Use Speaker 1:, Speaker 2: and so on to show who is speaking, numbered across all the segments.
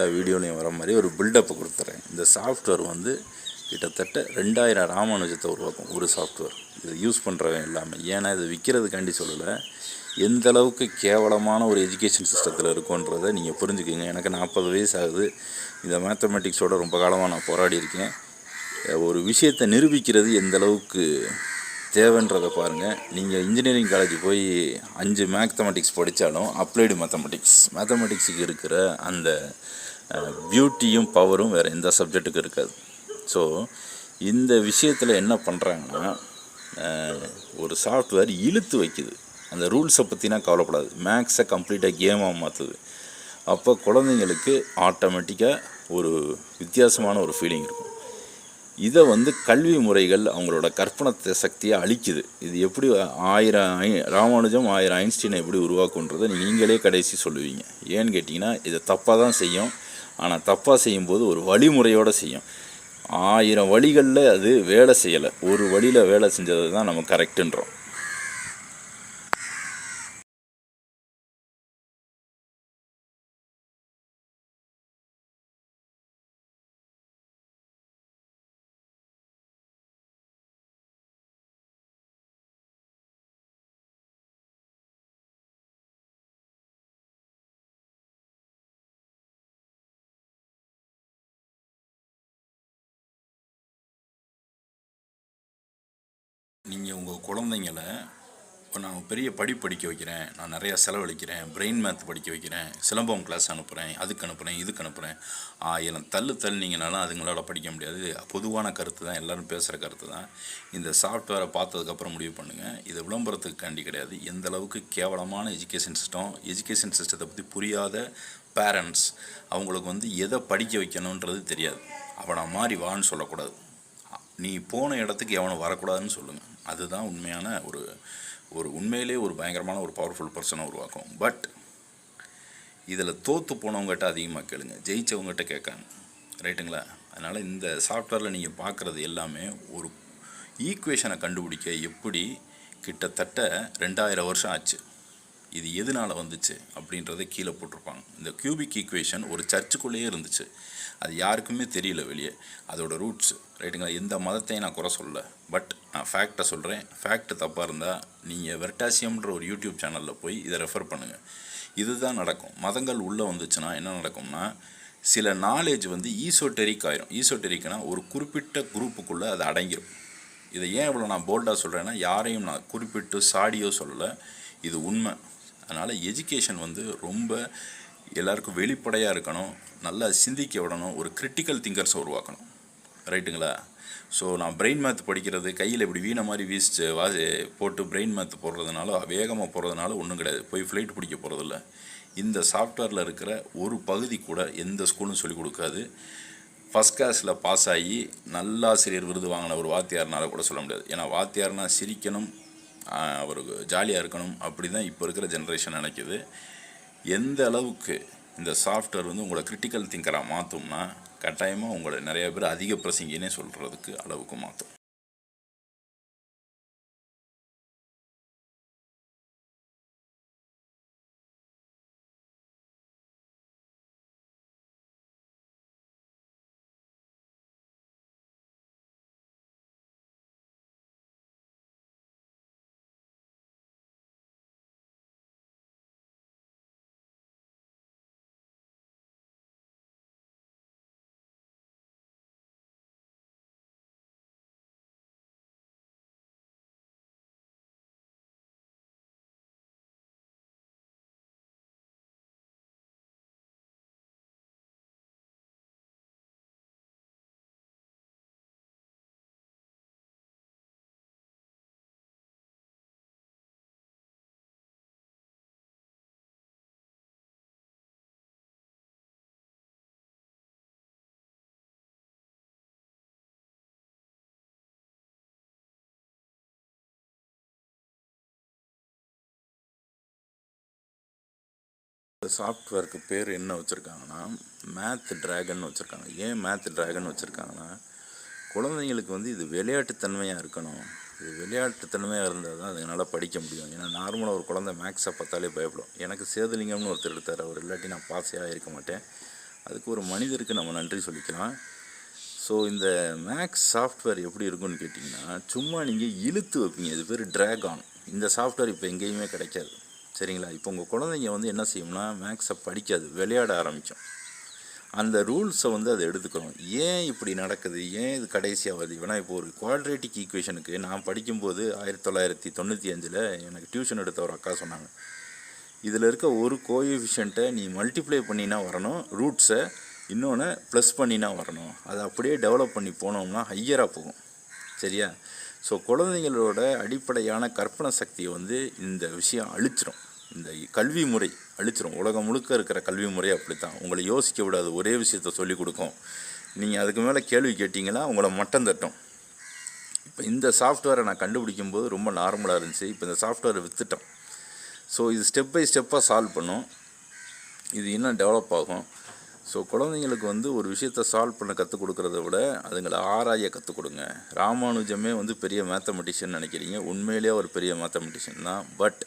Speaker 1: எல்லா வீடியோலையும் வர மாதிரி ஒரு பில்டப்பை கொடுத்துட்றேன். இந்த சாஃப்ட்வேர் வந்து கிட்டத்தட்ட 2000 ராமானுஜத்தை உருவாக்கும் ஒரு சாஃப்ட்வேர். இது யூஸ் பண்ணுறவன் எல்லாமே. ஏன்னா இது விற்கிறதுக்காண்டி சொல்லலை, எந்த அளவுக்கு கேவலமான ஒரு எஜுகேஷன் சிஸ்டத்தில் இருக்குன்றதை நீங்கள் புரிஞ்சுக்கிங்க. எனக்கு 40 வயசு ஆகுது. இந்த மேத்தமெட்டிக்ஸோட ரொம்ப காலமாக நான் போராடி இருக்கேன். ஒரு விஷயத்தை நிரூபிக்கிறது எந்த அளவுக்கு தேவைன்றதை பாருங்கள். நீங்கள் இன்ஜினியரிங் காலேஜ் போய் 5 மேத்தமெட்டிக்ஸ் படித்தாலும் அப்ளைடு மேத்தமெட்டிக்ஸுக்கு இருக்கிற அந்த பியூட்டியும் பவரும் வேறு எந்த சப்ஜெக்ட்டுக்கும் இருக்காது. ஸோ இந்த விஷயத்தில் என்ன பண்ணுறாங்கன்னா, ஒரு சாஃப்ட்வேர் இழுத்து வைக்குது. அந்த ரூல்ஸை பற்றினா கவலைப்படாது, மேக்ஸை கம்ப்ளீட்டாக கேமாக மாற்றுது. அப்போ குழந்தைங்களுக்கு ஆட்டோமேட்டிக்காக ஒரு வித்தியாசமான ஒரு ஃபீலிங் இருக்கும். இதை வந்து கல்வி முறைகள் அவங்களோட கற்பனை சக்தியை அழிக்குது. இது எப்படி 1000 ராமானுஜம் 1000 ஐன்ஸ்டீனை எப்படி உருவாக்குன்றதை நீங்களே கடைசி சொல்லுவீங்க. ஏன்னு கேட்டிங்கன்னா, இதை தப்பாக தான் செய்யும். ஆனால் தப்பாக செய்யும்போது ஒரு வழிமுறையோடு செய்யும். 1000 வழிகளில் அது வேலை செய்யலை, ஒரு வழியில் வேலை செஞ்சது தான் நம்ம கரெக்டுன்றோம். நீங்கள் உங்கள் குழந்தைங்களை இப்போ நான் பெரிய படிக்க வைக்கிறேன், நான் நிறையா செலவழிக்கிறேன், பிரெயின் மேத் படிக்க வைக்கிறேன், சிலம்பம் கிளாஸ் அனுப்புகிறேன், இதுக்கு அனுப்புகிறேன், 1000 தள்ளினீங்கனாலும் அதுங்களால் படிக்க முடியாது. பொதுவான கருத்து தான், எல்லோரும் பேசுகிற கருத்து தான். இந்த சாஃப்ட்வேரை பார்த்ததுக்கப்புறம் முடிவு பண்ணுங்கள். இது விளம்பரத்துக்காண்டி கிடையாது. எந்த அளவுக்கு கேவலமான எஜுகேஷன் சிஸ்டத்தை பற்றி புரியாத பேரண்ட்ஸ், அவங்களுக்கு வந்து எதை படிக்க வைக்கணுன்றது தெரியாது. அவனை மாதிரி வான்னு சொல்லக்கூடாது, நீ போன இடத்துக்கு எவனும் வரக்கூடாதுன்னு சொல்லுங்கள். அதுதான் உண்மையான ஒரு உண்மையிலே ஒரு பயங்கரமான ஒரு பவர்ஃபுல் பர்சனை உருவாக்கும். பட் இதில் தோற்று போனவங்ககிட்ட அதிகமாக கேளுங்க, ஜெயித்தவங்ககிட்ட கேட்காங்க. ரைட்டுங்களா? அதனால் இந்த சாஃப்ட்வேரில் நீங்கள் பார்க்குறது எல்லாமே ஒரு ஈக்குவேஷனை கண்டுபிடிக்க எப்படி கிட்டத்தட்ட 2000 வருஷம் ஆச்சு. இது எதனால் வந்துச்சு அப்படின்றத கீழே போட்டிருப்பாங்க. இந்த கியூபிக் ஈக்குவேஷன் ஒரு சர்ச்சுக்குள்ளேயே இருந்துச்சு. அது யாருக்குமே தெரியல வெளியே அதோட ரூட்ஸு. ரைட்டுங்களா? எந்த மதத்தையும் நான் குறை சொல்லலை. பட் நான் ஃபேக்டை சொல்கிறேன். ஃபேக்ட் தப்பாக இருந்தால் நீங்கள் வெர்டாசியம்ன்ற ஒரு யூடியூப் சேனலில் போய் இதை ரெஃபர் பண்ணுங்கள். இதுதான் நடக்கும். மதங்கள் உள்ளே வந்துச்சுன்னா என்ன நடக்கும்னா, சில நாலேஜ் வந்து ஈசோட்டெரிக் ஆயிரும். ஈசோட்டெரிக்னா ஒரு குறிப்பிட்ட குரூப்புக்குள்ளே அது அடங்கிடும். இதை ஏன் இவ்வளோ நான் போல்டாக சொல்கிறேன்னா, யாரையும் நான் குறிப்பிட்டு சாடியோ சொல்லலை, இது உண்மை. அதனால் எஜுகேஷன் வந்து ரொம்ப எல்லாருக்கும் வெளிப்படையாக இருக்கணும், நல்லா சிந்திக்க விடணும், ஒரு கிரிட்டிக்கல் திங்கர்ஸை உருவாக்கணும். ரைட்டுங்களா? ஸோ நான் பிரெயின் மேத் படிக்கிறது, கையில் இப்படி வீணை மாதிரி வீசிச்சு போட்டு பிரெயின் மேத் போடுறதுனால, வேகமாக போடுறதுனால ஒன்றும் கிடையாது. போய் ஃப்ளைட் பிடிக்க போகிறதில்ல. இந்த சாஃப்ட்வேரில் இருக்கிற ஒரு பகுதி கூட எந்த ஸ்கூலும் சொல்லிக் கொடுக்காது. ஃபஸ்ட் கிளாஸில் பாஸ் ஆகி நல்லாசிரியர் விருது வாங்கின ஒரு வாத்தியார்னால கூட சொல்ல முடியாது. ஏன்னா வாத்தியார்னா சிரிக்கணும், அவருக்கு ஜாலியாக இருக்கணும், அப்படி தான் இப்போ இருக்கிற ஜென்ரேஷன் நினைக்கிது. எந்த அளவுக்கு இந்த சாஃப்ட்வேர் வந்து உங்களை கிரிட்டிக்கல் திங்கராக மாற்றும்னா, கட்டாயமாக உங்களை நிறைய பேர் அதிக பிரசங்கினே சொல்கிறதுக்கு அளவுக்கு மாற்றும். இந்த சாஃப்ட்வேருக்கு பேர் என்ன வச்சுருக்காங்கன்னா, மேத் ட்ராகன் வச்சுருக்காங்க. ஏன் மேத் ட்ராகன் வச்சுருக்காங்கன்னா, குழந்தைங்களுக்கு வந்து இது விளையாட்டுத்தன்மையாக இருக்கணும். இது விளையாட்டுத்தன்மையாக இருந்தால் தான் அதனால் படிக்க முடியும். ஏன்னா நார்மலாக ஒரு குழந்தை மேக்ஸை பார்த்தாலே பயப்படும். எனக்கு சேதுலிங்கம்னு ஒருத்தர் எடுத்தார், அவர் இல்லாட்டி நான் பாஸே ஆகிருக்க மாட்டேன். அதுக்கு ஒரு மனிதருக்கு நம்ம நன்றி சொல்லிக்கலாம். ஸோ இந்த மேக்ஸ் சாஃப்ட்வேர் எப்படி இருக்குன்னு கேட்டிங்கன்னா, சும்மா நீங்கள் இழுத்து வைப்பீங்க. இது பேர் ட்ராக் ஆன். இந்த சாஃப்ட்வேர் இப்போ எங்கேயுமே கிடைக்காது. சரிங்களா? இப்போ உங்கள் குழந்தைங்க வந்து என்ன செய்யும்னா, மேக்ஸை படிக்காது, விளையாட ஆரம்பிக்கும். அந்த ரூல்ஸை வந்து அதை எடுத்துக்கிறோம். ஏன் இப்படி நடக்குது, ஏன் இது கடைசியாக வருது? ஏன்னா இப்போ ஒரு குவாட்ரேட்டிக் ஈக்குவேஷனுக்கு நான் படிக்கும்போது 1995 எனக்கு டியூஷன் எடுத்த ஒரு அக்கா சொன்னாங்க, இதில் இருக்க ஒரு கோஎஃபிஷியண்ட்டை நீ மல்டிப்ளை பண்ணினா வரணும், ரூட்ஸை இன்னொன்று ப்ளஸ் பண்ணினா வரணும். அதை அப்படியே டெவலப் பண்ணி போனோம்னா ஹையராக போகும். சரியா? ஸோ குழந்தைங்களோட அடிப்படையான கற்பனை சக்தியை வந்து இந்த விஷயம் அழிச்சிடும். இந்த கல்வி முறை அழிச்சிடும். உலகம் முழுக்க இருக்கிற கல்வி முறை அப்படி தான். உங்களை யோசிக்க விடாது, ஒரே விஷயத்த சொல்லிக் கொடுக்கும். நீங்கள் அதுக்கு மேலே கேள்வி கேட்டிங்கன்னா உங்களை மட்டம் தட்டும். இப்போ இந்த சாஃப்ட்வேரை நான் கண்டுபிடிக்கும்போது ரொம்ப நார்மலாக இருந்துச்சு. இப்போ இந்த சாஃப்ட்வேரை விற்றுட்டோம். ஸோ இது ஸ்டெப் பை ஸ்டெப்பாக சால்வ் பண்ணும். இது இன்னும் டெவலப் ஆகும். ஸோ குழந்தைங்களுக்கு வந்து ஒரு விஷயத்தை சால்வ் பண்ண கற்றுக் கொடுக்குறத விட அதுங்களை ஆராய கற்றுக் கொடுங்க. ராமானுஜமே வந்து பெரிய மேத்தமெட்டிஷியன் நினைக்கிறீங்க, உண்மையிலேயே ஒரு பெரிய மேத்தமெட்டிஷியன் தான். பட்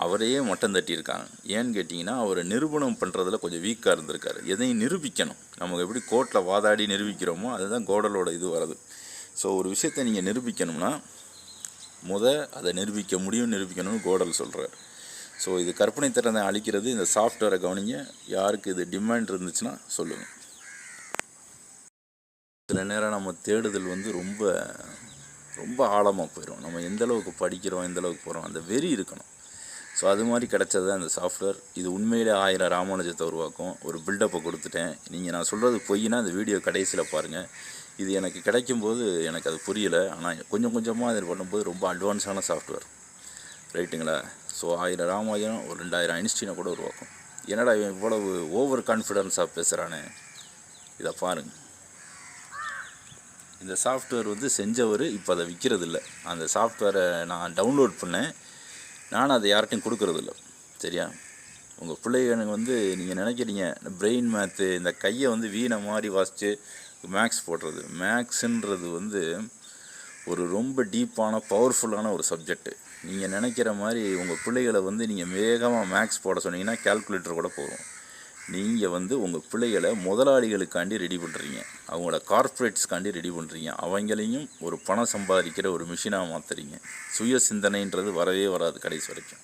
Speaker 1: அவரையே மட்டம் தட்டியிருக்காங்க. ஏன்னு கேட்டிங்கன்னா, அவர் நிரூபணம் பண்ணுறதுல கொஞ்சம் வீக்காக இருந்திருக்காரு. எதையும் நிரூபிக்கணும். நமக்கு எப்படி கோர்ட்டில் வாதாடி நிரூபிக்கிறோமோ அதுதான் கோடலோட இது வருது. ஸோ ஒரு விஷயத்தை நீங்கள் நிரூபிக்கணும்னா அதை நிரூபிக்க முடியும், நிரூபிக்கணும்னு கோடல் சொல்கிறார். ஸோ இது கற்பனை திறனை அளிக்கிறது. இந்த சாஃப்ட்வேரை கவனிங்க. யாருக்கு இது டிமாண்ட் இருந்துச்சுன்னா சொல்லுங்கள். சில நேரம் நம்ம தேடுதல் வந்து ரொம்ப ரொம்ப ஆழமாக போயிடும். நம்ம எந்தளவுக்கு படிக்கிறோம், எந்தளவுக்கு போகிறோம், அந்த வெறி இருக்கணும். ஸோ அது மாதிரி கிடச்சது தான் இந்த சாஃப்ட்வேர். இது உண்மையிலே 1000 ராமானுஜத்தை உருவாக்கும். ஒரு பில்டப்பை கொடுத்துட்டேன். நீங்கள் நான் சொல்கிறது பொய்னா இந்த வீடியோ கடைசியில் பாருங்கள். இது எனக்கு கிடைக்கும்போது எனக்கு அது புரியலை. ஆனால் கொஞ்சம் கொஞ்சமாக இது பண்ணும்போது ரொம்ப அட்வான்ஸான சாஃப்ட்வேர். ரைட்டுங்களா? ஸோ 1000 ராமாயணம், ஒரு 2000 ஐன்ஸ்டீனை கூட உருவாக்கும். என்னடா இவன் இவ்வளவு ஓவர் கான்ஃபிடென்ஸாக பேசுகிறானே, இதை பாருங்கள். இந்த சாஃப்ட்வேர் வந்து செஞ்சவர் இப்போ அதை விற்கிறதில்ல. அந்த சாஃப்ட்வேரை நான் டவுன்லோட் பண்ணேன். நானும் அதை யார்கிட்டையும் கொடுக்குறதில்ல. சரியா? உங்கள் பிள்ளைங்க வந்து நீங்கள் நினைக்கிறீங்க பிரெயின் மேத்து, இந்த கையை வந்து வீணை மாதிரி வாசித்து மேக்ஸ் போடுறது. மேக்ஸுன்றது வந்து ஒரு ரொம்ப டீப்பான பவர்ஃபுல்லான ஒரு சப்ஜெக்டு. நீங்கள் நினைக்கிற மாதிரி உங்கள் பிள்ளைகளை வந்து நீங்கள் வேகமாக மேக்ஸ் போட சொன்னீங்கன்னா கால்குலேட்டர் கூட போகும். நீங்கள் வந்து உங்கள் பிள்ளைகளை முதலாளிகளுக்காண்டி ரெடி பண்ணுறீங்க, அவங்கள கார்ப்பரேட்ஸ்க்காண்டி ரெடி பண்ணுறீங்க, அவங்களையும் ஒரு பணம் சம்பாதிக்கிற ஒரு மிஷினாக மாற்றுறீங்க. சுய சிந்தனைன்றது வரவே வராது கடைசி வரைக்கும்.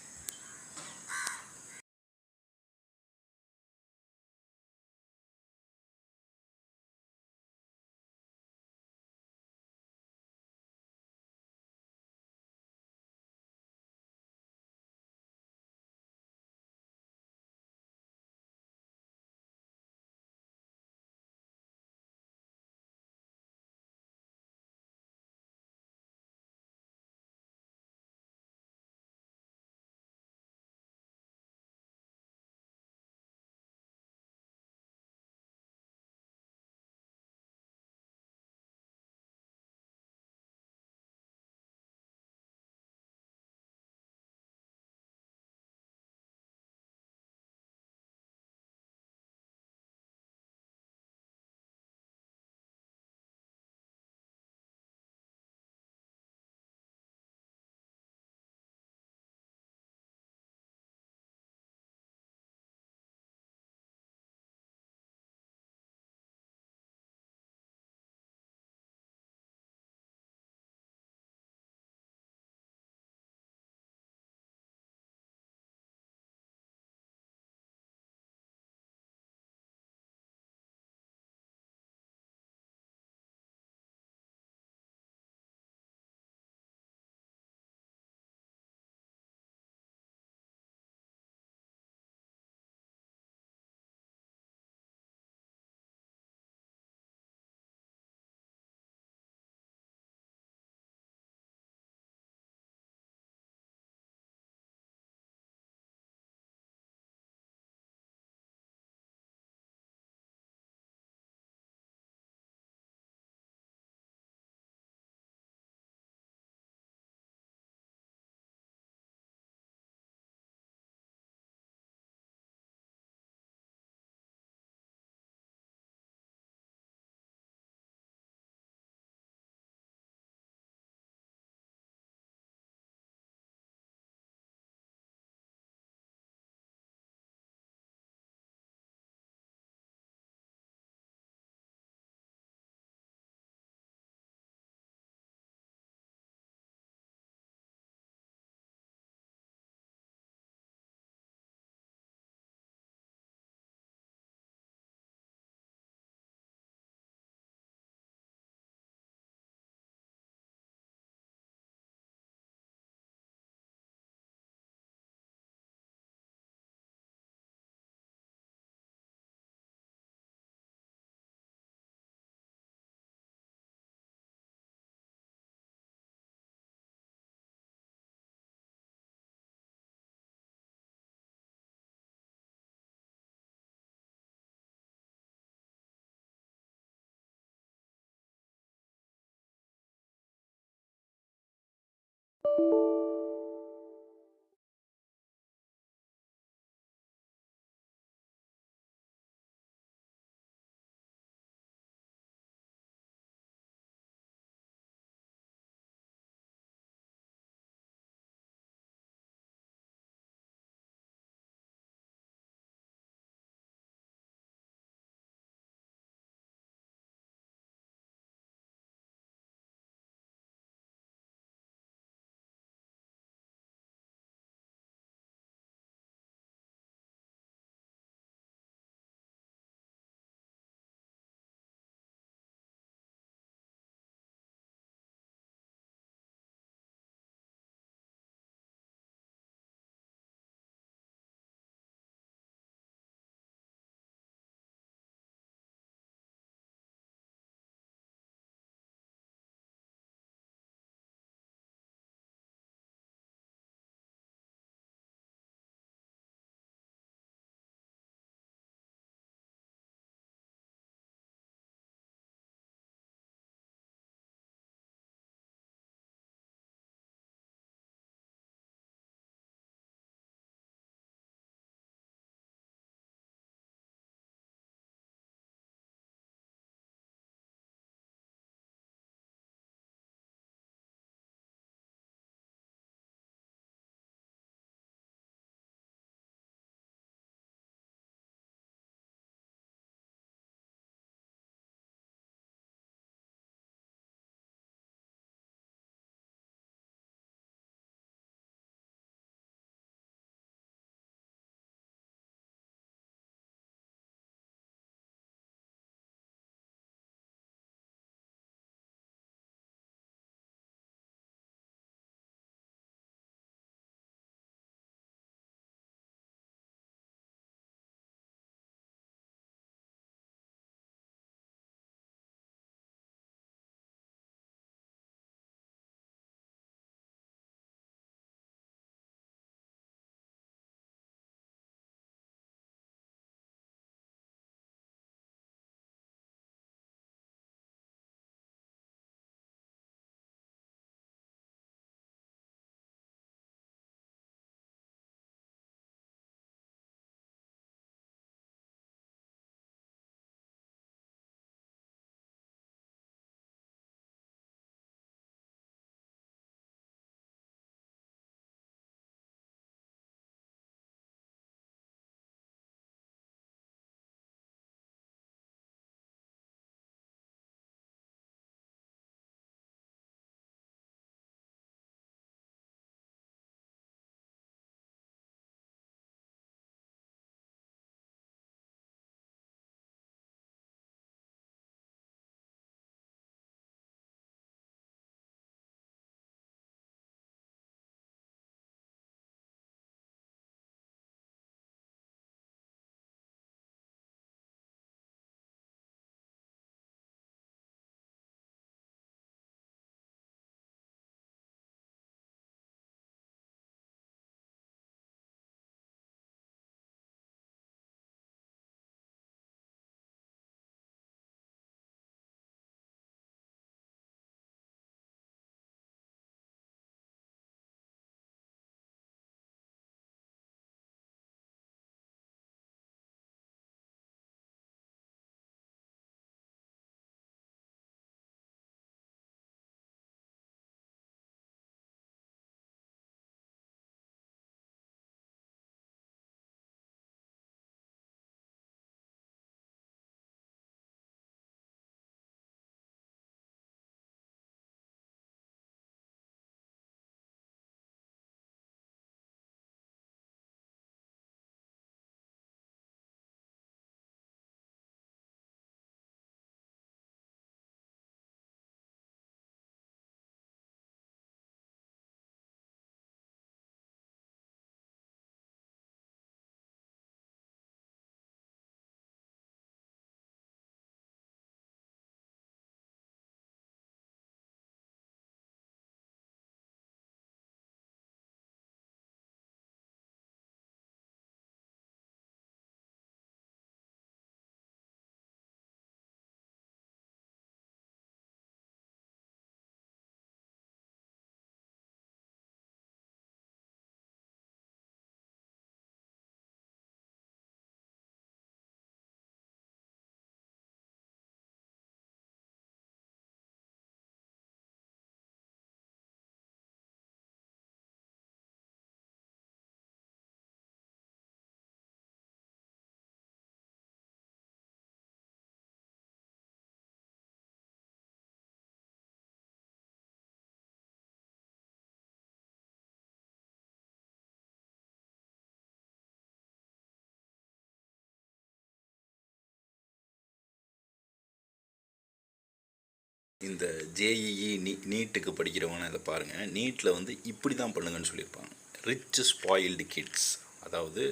Speaker 1: இந்த ஜேஇஇ நீட்டுக்கு படிக்கிறவங்க இதை பாருங்கள். நீட்டில் வந்து இப்படி தான் பண்ணுங்கன்னு சொல்லியிருப்பாங்க. ரிச் ஸ்பாயில்டு கிட்ஸ், அதாவது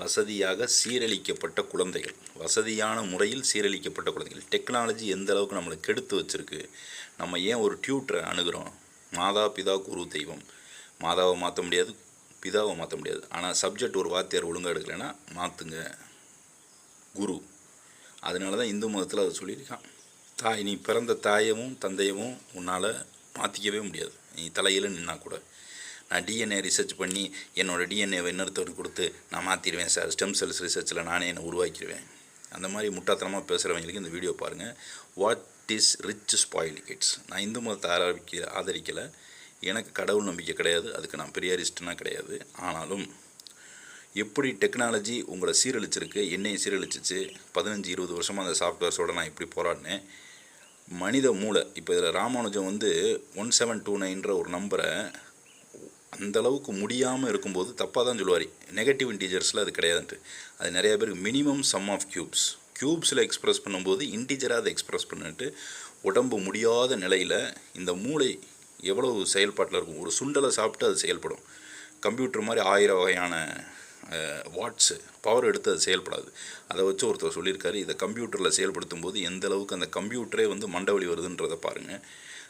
Speaker 1: வசதியாக சீரழிக்கப்பட்ட குழந்தைகள், வசதியான முறையில் சீரழிக்கப்பட்ட குழந்தைகள். டெக்னாலஜி எந்த அளவுக்கு நம்மளை கெடுத்து வச்சுருக்கு. நம்ம ஏன் ஒரு டியூட்டரை அணுகிறோம்? மாதா பிதா குரு தெய்வம். மாதாவை மாற்ற முடியாது, பிதாவை மாற்ற முடியாது. ஆனால் சப்ஜெக்ட் ஒரு வாத்தியார் ஒழுங்காக எடுக்கலைன்னா மாற்றுங்க குரு. அதனால தான் இந்து மதத்தில் அதை சொல்லியிருக்கான். நீ பிறந்த தாயவும் தந்தையவும் உன்னால் மாற்றிக்கவே முடியாது. நீ தலையில் நின்னா கூட. நான் டிஎன்ஏ ரிசர்ச் பண்ணி என்னோடய டிஎன்ஏவை இன்னொருத்தருக்கு கொடுத்து நான் மாற்றிடுவேன் சார், ஸ்டெம் செல்ஸ் ரிசர்ச்சில் நானே என்னை உருவாக்கிடுவேன். அந்த மாதிரி முட்டாத்தனமாக பேசுகிறவங்களுக்கு இந்த வீடியோ பாருங்கள். What is rich spoil kids? நான் இந்து மதத்தை ஆதரிக்கலை. எனக்கு கடவுள் நம்பிக்கை கிடையாது. அதுக்கு நான் பெரியாரிஸ்ட்னா கிடையாது. ஆனாலும் எப்படி டெக்னாலஜி உங்களை சீரழிச்சிருக்கு, என்னையும் சீரழிச்சிச்சு. 15-20 வருஷமாக அந்த சாஃப்ட்வேர்ஸோடு நான் இப்படி போராடினேன். மனித மூளை இப்போ இதில் ராமானுஜம் வந்து 1729 ஒரு நம்பரை அந்தளவுக்கு முடியாமல் இருக்கும்போது தப்பாக தான் சொல்லுவார். நெகட்டிவ் இன்டீஜர்ஸில் அது கிடையாதுன்ட்டு. அது நிறைய பேருக்கு மினிமம் சம் ஆஃப் க்யூப்ஸில் எக்ஸ்ப்ரெஸ் பண்ணும்போது இன்டீஜராக அதை எக்ஸ்ப்ரெஸ் பண்ணிட்டு உடம்பு முடியாத நிலையில் இந்த மூளை எவ்வளவு செயல்பாட்டில் இருக்கும். ஒரு சுண்டலை சாப்பிட்டு அது செயல்படும். கம்ப்யூட்டர் மாதிரி 1000 வகையான வாட்ஸு பவர் எடுத்து அது செயல்படாது. அதை வச்சு ஒருத்தர் சொல்லியிருக்காரு, இதை கம்ப்யூட்டரில் செயல்படுத்தும் போது எந்த அளவுக்கு அந்த கம்ப்யூட்டரே வந்து மண்டவழி வருதுன்றதை பாருங்கள்.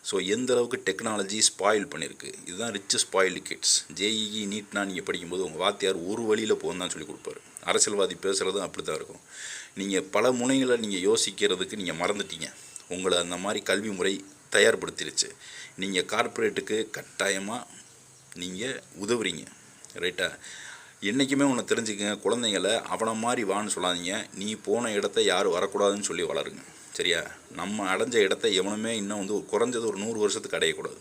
Speaker 1: ஸோ எந்த அளவுக்கு டெக்னாலஜி ஸ்பாயில் பண்ணியிருக்கு. இதுதான் ரிச் ஸ்பாயில்டு கிட்ஸ். ஜேஇஇ நீட்னா நீங்கள் படிக்கும்போது உங்கள் வாத்தியார் ஒரு வழியில் போகணும் தான் சொல்லி கொடுப்பாரு. அரசியல்வாதி பேசுகிறதும் அப்படி தான் இருக்கும். நீங்கள் பல முனைகளை நீங்கள் யோசிக்கிறதுக்கு நீங்கள் மறந்துட்டீங்க. உங்களை அந்த மாதிரி கல்வி முறை தயார்படுத்திடுச்சு. நீங்கள் கார்ப்பரேட்டுக்கு கட்டாயமாக நீங்கள் உதவுறீங்க, ரைட்டா? என்றைக்குமே ஒன்று தெரிஞ்சுக்கங்க, குழந்தைங்கள அவனை மாதிரி வான்னு சொல்லாதீங்க. நீ போன இடத்த யாரும் வரக்கூடாதுன்னு சொல்லி வளருங்க, சரியா? நம்ம அடைஞ்ச இடத்த எவனுமே இன்னும் வந்து குறைஞ்சது ஒரு 100 வருஷத்துக்கு அடையக்கூடாது.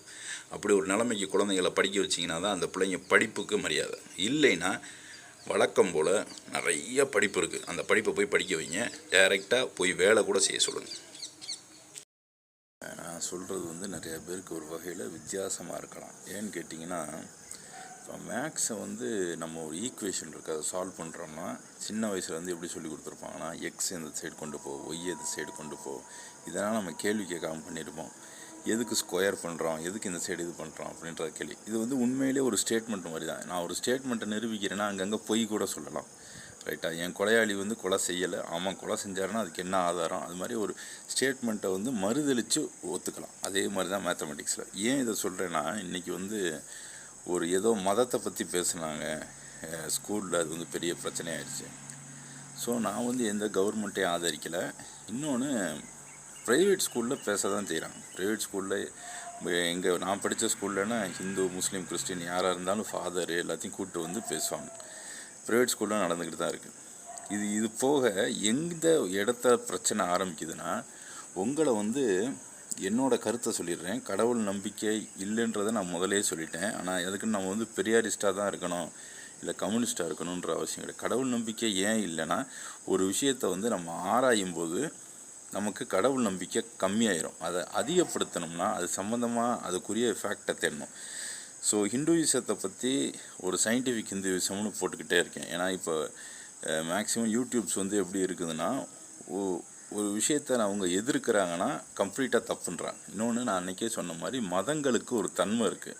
Speaker 1: அப்படி ஒரு நிலைமைக்கு குழந்தைங்களை படிக்க வச்சிங்கன்னா தான் அந்த பிள்ளைங்க படிப்புக்கு மரியாதை. இல்லைன்னா வழக்கம் போல் நிறைய படிப்பு இருக்குது, அந்த படிப்பை போய் படிக்க வைங்க. டைரெக்டாக போய் வேலை கூட செய்ய சொல்லுங்கள். நான் சொல்கிறது வந்து நிறைய பேருக்கு ஒரு வகையில் வித்தியாசமாக இருக்கலாம். ஏன்னு கேட்டிங்கன்னா, இப்போ மேக்ஸை வந்து நம்ம ஒரு ஈக்குவேஷன் இருக்குது, அதை சால்வ் பண்ணுறோம்னா சின்ன வயசுலேருந்து எப்படி சொல்லி கொடுத்துருப்பாங்கன்னா, எக்ஸ் இந்த சைடு கொண்டு போ, ஒய் இந்த சைடு கொண்டு போ. இதெல்லாம் நம்ம கேள்வி கேட்காம பண்ணியிருப்போம். எதுக்கு ஸ்கொயர் பண்ணுறோம், எதுக்கு இந்த சைடு இது பண்ணுறோம் அப்படின்ற கேள்வி. இது வந்து உண்மையிலே ஒரு ஸ்டேட்மெண்ட் மாதிரி தான். நான் ஒரு ஸ்டேட்மெண்ட்டை நிரூபிக்கிறேன்னா அங்கங்கே பொய் கூட சொல்லலாம், ரைட்டா? என் கொலையாளி வந்து கொலை செய்யலை, ஆமாம் கொலை செஞ்சாருன்னா அதுக்கு என்ன ஆதாரம்? அது மாதிரி ஒரு ஸ்டேட்மெண்ட்டை வந்து மறுதளித்து ஒத்துக்கலாம். அதே மாதிரி தான் மேத்தமெட்டிக்ஸில். ஏன் இதை சொல்கிறேன்னா, இன்றைக்கி வந்து ஒரு ஏதோ மதத்தை பற்றி பேசுனாங்க ஸ்கூலில், அது வந்து பெரிய பிரச்சனையாயிடுச்சு. ஸோ நான் வந்து எந்த கவர்மெண்ட்டையும் ஆதரிக்கலை. இன்னொன்று, ப்ரைவேட் ஸ்கூலில் பேச தான் செய்கிறாங்க. ப்ரைவேட் ஸ்கூலில் நான் படித்த ஸ்கூல்லனா ஹிந்து முஸ்லீம் கிறிஸ்டின் யாராக இருந்தாலும் ஃபாதர் எல்லாத்தையும் கூப்பிட்டு வந்து பேசுவாங்க. ப்ரைவேட் ஸ்கூலில் நடந்துக்கிட்டு தான் இருக்குது. இது போக எந்த இடத்த பிரச்சனை ஆரம்பிக்குதுன்னா, உங்களை வந்து என்னோடய கருத்தை சொல்லிடுறேன். கடவுள் நம்பிக்கை இல்லைன்றதை நான் முதலே சொல்லிட்டேன். ஆனால் அதுக்குன்னு நம்ம வந்து பெரியாரிஸ்டாக தான் இருக்கணும், இல்லை கம்யூனிஸ்டாக இருக்கணுன்ற அவசியம் கிடையாது. கடவுள் நம்பிக்கை ஏன் இல்லைன்னா, ஒரு விஷயத்தை வந்து நம்ம ஆராயும் போது நமக்கு கடவுள் நம்பிக்கை கம்மியாயிரும். அதை அதிகப்படுத்தணும்னா அது சம்மந்தமாக அதுக்குரிய ஃபேக்டை தேடணும். ஸோ ஹிந்துயிசத்தை பற்றி ஒரு சயின்டிஃபிக் ஹிந்துயிசம்னு போட்டுக்கிட்டே இருக்கேன். ஏன்னா இப்போ மேக்ஸிமம் யூடியூப்ஸ் வந்து எப்படி இருக்குதுன்னா, ஒரு விஷயத்தை அவங்க எதிர்க்கிறாங்கன்னா கம்ப்ளீட்டாக தப்புன்றாங்க. இன்னொன்று, நான் அன்றைக்கே சொன்ன மாதிரி மதங்களுக்கு ஒரு தன்மை இருக்குது.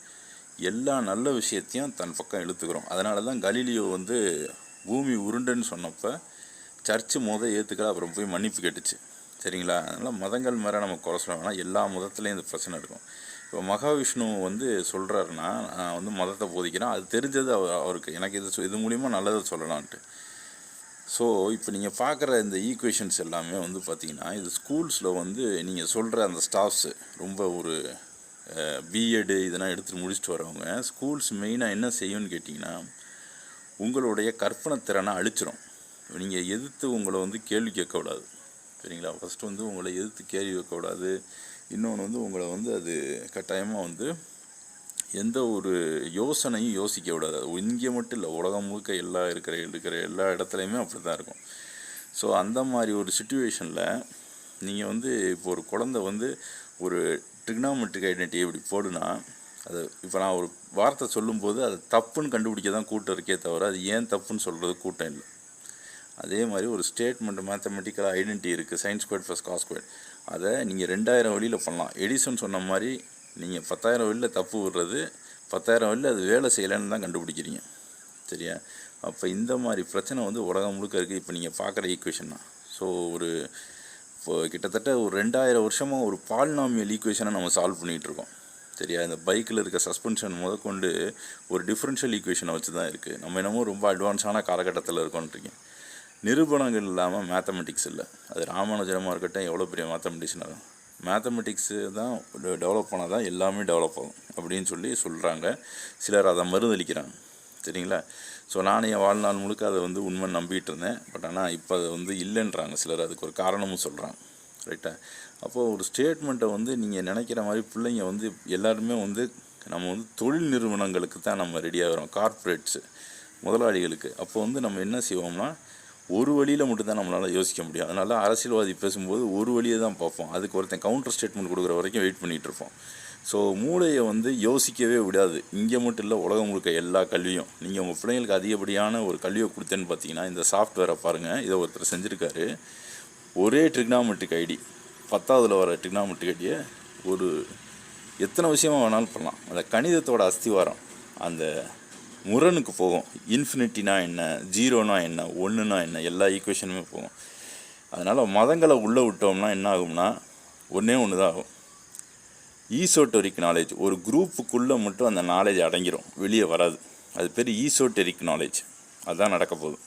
Speaker 1: எல்லா நல்ல விஷயத்தையும் தன் பக்கம் இழுத்துக்கிறோம். அதனால தான் கலீலியோ வந்து பூமி உருண்டுன்னு சொன்னப்போ சர்ச்சு ஏற்றுக்கல, அப்புறம் போய் மன்னிப்பு கேட்டுச்சு, சரிங்களா? அதனால் மதங்கள் மேலே நம்ம குறை சொல்ல வேணாம். எல்லா மதத்துலேயும் இந்த பிரச்சனை இருக்கும். இப்போ மகாவிஷ்ணு வந்து சொல்கிறாருன்னா, நான் வந்து மதத்தை போதிக்கிறேன், அது தெரிஞ்சது அவருக்கு, எனக்கு இது மூலிமா நல்லதை சொல்லலான்ட்டு. ஸோ இப்போ நீங்கள் பார்க்குற இந்த ஈக்குவேஷன்ஸ் எல்லாமே வந்து பார்த்திங்கன்னா, இது ஸ்கூல்ஸில் வந்து நீங்கள் சொல்கிற அந்த ஸ்டாஃப்ஸு ரொம்ப ஒரு பிஎட் இதெல்லாம் எடுத்துகிட்டு முடிச்சுட்டு வரவங்க, ஸ்கூல்ஸ் மெயினாக என்ன செய்யும்னு கேட்டிங்கன்னா, உங்களுடைய கற்பனை திறனை அழிச்சிடும். நீங்கள் எதிர்த்து உங்களை வந்து கேள்வி கேட்கக்கூடாது, சரிங்களா? ஃபஸ்ட்டு வந்து உங்களை எதிர்த்து கேள்வி வைக்கக்கூடாது. இன்னொன்று வந்து உங்களை வந்து அது கட்டாயமாக வந்து எந்த ஒரு யோசனையும் யோசிக்க விடாது. இங்கே மட்டும் இல்லை, உலகம் முழுக்க இருக்கிற எல்லா இடத்துலையுமே அப்படி தான் இருக்கும். ஸோ அந்த மாதிரி ஒரு சுச்சுவேஷனில் நீங்கள் வந்து இப்போ ஒரு குழந்தை வந்து ஒரு ட்ரிக்னாமெட்ரிக் ஐடென்டிட்டி இப்படி போடுனா, அது இப்போ நான் ஒரு வார்த்தை சொல்லும்போது அது தப்புன்னு கண்டுபிடிக்க தான் கூட்டம் இருக்கே தவிர, அது ஏன் தப்புன்னு சொல்கிறது கூட்டம் இல்லை. அதே மாதிரி ஒரு ஸ்டேட்மெண்ட் மேத்தமெட்டிக்கல் ஐடென்டிட்டி இருக்குது, sin ஸ்கொயர் + cos ஸ்கொயர். அதை நீங்கள் 2000 வழியில் பண்ணலாம். எடிசன் சொன்ன மாதிரி நீங்கள் 10,000 வழியில் தப்பு விடுறது, 10,000 வழியில் அது வேலை செய்யலைன்னு தான் கண்டுபிடிக்கிறீங்க. சரியா? அப்போ இந்த மாதிரி பிரச்சனை வந்து உலகம் முழுக்க இருக்குது. இப்போ நீங்கள் பார்க்குற ஈக்குவேஷன் தான். ஸோ இப்போ கிட்டத்தட்ட ஒரு 2000 வருஷமாக ஒரு பாலினாமியல் ஈக்குவேஷனை நம்ம சால்வ் பண்ணிகிட்ருக்கோம். சரியா? இந்த பைக்கில் இருக்க சஸ்பென்ஷன் முதற்கொண்டு ஒரு டிஃப்ரென்ஷியல் ஈக்குவேஷனை வச்சு தான் இருக்குது. நம்ம என்னமோ ரொம்ப அட்வான்ஸான காலகட்டத்தில் இருக்கோன்ட்ருக்கேன். நிரூபணங்கள் இல்லாமல் மேத்தமெட்டிக்ஸ் இல்லை. அது ராமானுஜமாக இருக்கட்டும், எவ்வளோ பெரிய மேத்தமெட்டிக்ஸ்னாலும் மேத்தமெட்டிக்ஸு தான் டெவலப் பண்ணால் தான் எல்லாமே டெவலப் ஆகும் அப்படின்னு சொல்கிறாங்க. சிலர் அதை மறுதளிக்கிறாங்க. சரிங்களா? ஸோ நான் என் வாழ்நாள் முழுக்க அதை வந்து உண்மை நம்பிகிட்டு இருந்தேன். பட் ஆனால் இப்போ அதை வந்து இல்லைன்றாங்க சிலர். அதுக்கு ஒரு காரணமும் சொல்கிறாங்க. ரைட்டா? அப்போது ஒரு ஸ்டேட்மெண்ட்டை வந்து நீங்கள் நினைக்கிற மாதிரி பிள்ளைங்க வந்து எல்லாருமே வந்து நம்ம வந்து தொழில் நிறுவனங்களுக்கு தான் நம்ம ரெடியாகிறோம், கார்ப்பரேட்ஸு முதலாளிகளுக்கு. அப்போ வந்து நம்ம என்ன செய்வோம்னா ஒரு வழியில் மட்டும்தான் நம்மளால் யோசிக்க முடியும். அதனால் அரசியல்வாதி பேசும்போது ஒரு வழியை தான் பார்ப்போம். அதுக்கு ஒருத்தன் கவுண்டர் ஸ்டேட்மெண்ட் கொடுக்குற வரைக்கும் வெயிட் பண்ணிகிட்ருப்போம். ஸோ மூளையை வந்து யோசிக்கவே விடாது. இங்கே மட்டும் இல்லை, உலகம் முழுக்க எல்லா கல்வியும். நீங்கள் உங்கள் பிள்ளைங்களுக்கு அதிகப்படியான ஒரு கல்வியை கொடுத்தேன்னு பார்த்தீங்கன்னா இந்த சாஃப்ட்வேரை பாருங்கள். இதை ஒருத்தர் செஞ்சுருக்காரு. ஒரே ட்ரிக்னாமெட்ரிக் ஐடி 10ஆவதில் வர ட்ரிக்னாமெட்ரிக் ஐடியை ஒரு எத்தனை விஷயமாக வேணாலும் பண்ணலாம். அந்த கணிதத்தோட அஸ்திவாரம் அந்த முரணுக்கு போகும். இன்ஃபினிட்டினா என்ன, ஜீரோனா என்ன, ஒன்றுனா என்ன, எல்லா ஈக்குவேஷனுமே போகும். அதனால் மதங்களை உள்ளே விட்டோம்னா என்ன ஆகும்னா ஒன்றே ஒன்று தான் ஆகும். ஈசோட்டரிக் நாலேஜ் ஒரு குரூப்புக்குள்ளே மட்டும் அந்த நாலேஜ் அடங்கிடும், வெளியே வராது. அது பேர் ஈசோட்டரிக் நாலேஜ். அதுதான் நடக்க போகுது.